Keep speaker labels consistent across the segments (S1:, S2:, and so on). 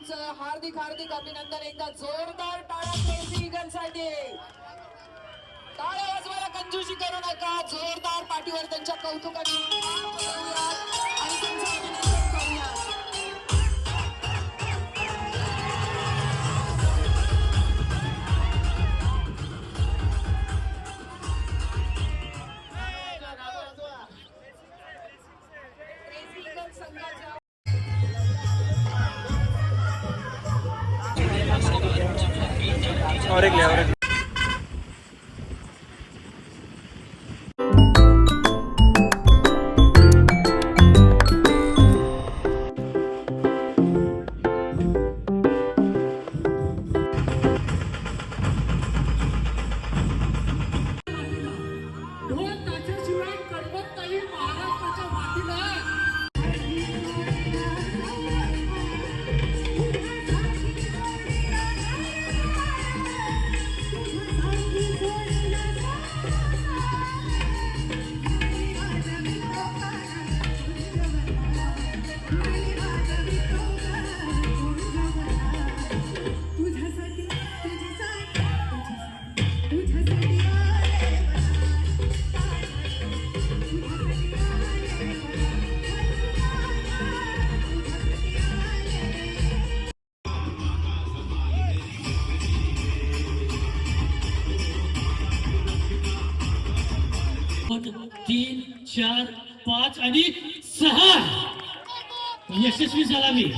S1: तुमचं हार्दिक हार्दिक अभिनंदन. एकदा जोरदार टाळ्या क्रेझी ईगलसाठी. टाळ्या वाजवायला कंजूसी करू नका. जोरदार पाठीवर त्यांच्या कौतुकाची आणि त्यांचं अभिनंदन करूया. क्रेझी ईगल संघाच्या
S2: और एक ले और एक
S3: तीन चार पाच आणि 6 यशस्वी झाला मी.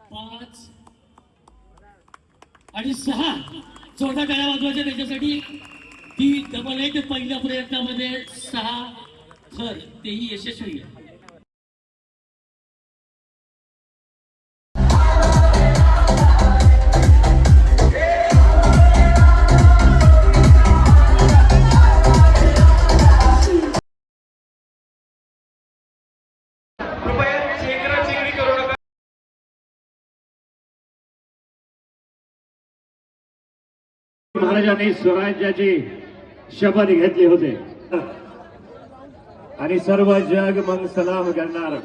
S3: पाच आणि 6 जोरदार टाळ्या वाजवायच्या त्याच्यासाठी. ती डबल 8 पहिल्या प्रयत्नामध्ये 6 थर तेही यशस्वी आहे.
S4: महाराजांनी स्वराज्याची शपथ घेतली होते आणि सर्व जग मग सलाम करणार.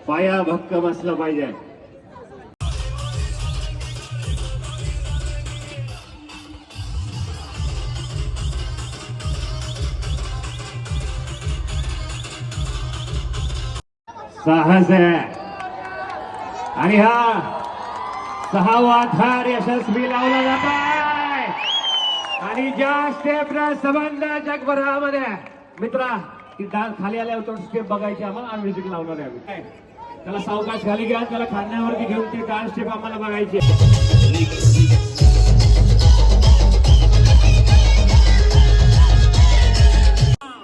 S4: पाया भक्कम असला पाहिजे. साहस आहे आणि हा 6वा थार यशस्वी लावला जात आहे. आणि ज्या स्टेपला संबंध जगभरामध्ये मित्रा ती डाल खाली आल्यावर तो स्टेप बघायची आम्हाला आणि म्युझिक लावणार आहे आम्ही. त्याला सावकाश खाली घ्या. त्याला खांद्यावरती घेऊन ती डान्स स्टेप आम्हाला बघायची.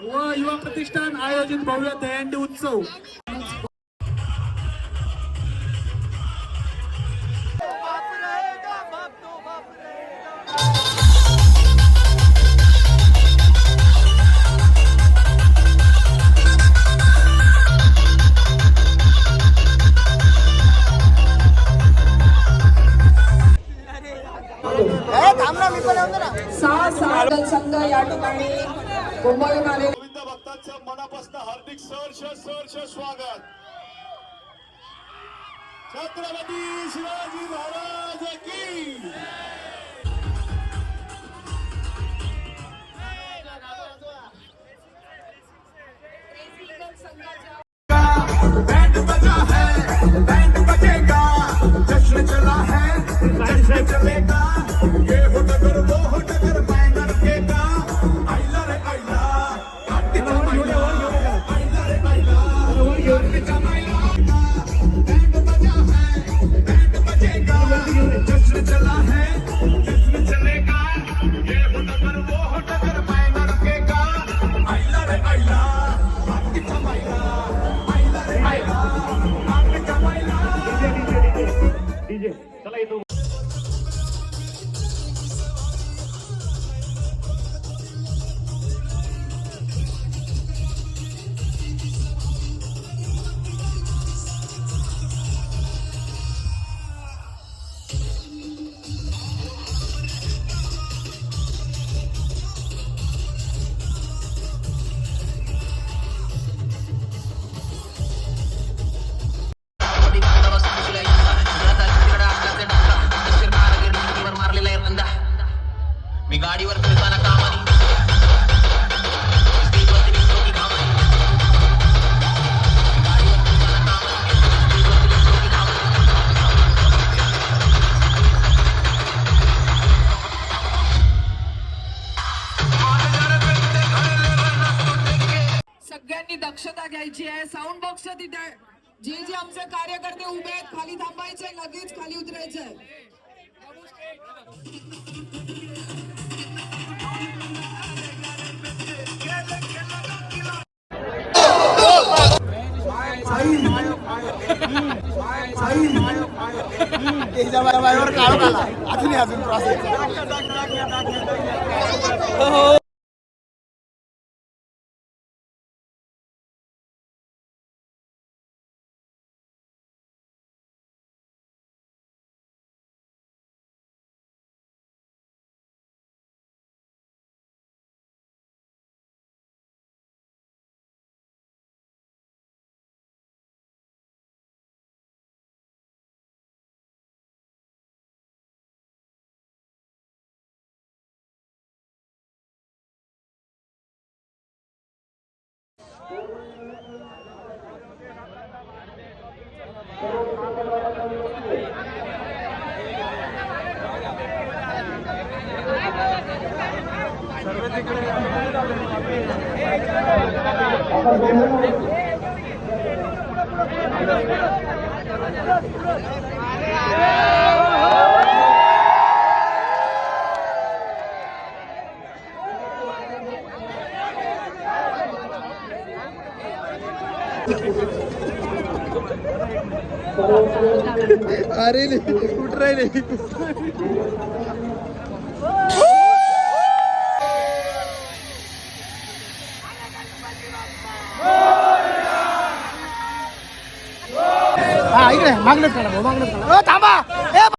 S2: व युवा प्रतिष्ठान आयोजित भव्य दहीहंडी उत्सव.
S1: संघ या ठिकाणी मुंबईहून आलेले
S5: गोविंद भक्तांचं मनापासून हार्दिक सहर्ष स्वागत. छत्रपती शिवाजी महाराज की.
S1: बैंड बजा है, बैंड बजेगा, जश्न चला है, जश्न चलेगा. ये हो नगर वो हो नगर मैं नरकेगा. आइला रे आइला, आइला रे आइला, बैंड बजा है, बैंड बजेगा, जश्न चला है.
S6: सगळ्यांनी दक्षता घ्यायची आहे. साऊंड बॉक्सच्या तिथे जे जे आमचे कार्यकर्ते उभे आहेत खाली थांबायचे, लगेच खाली उतरायचंय.
S7: अजून प्रोसेस अरे कुठ राहिले हा इकडे मागणं करा थांबा.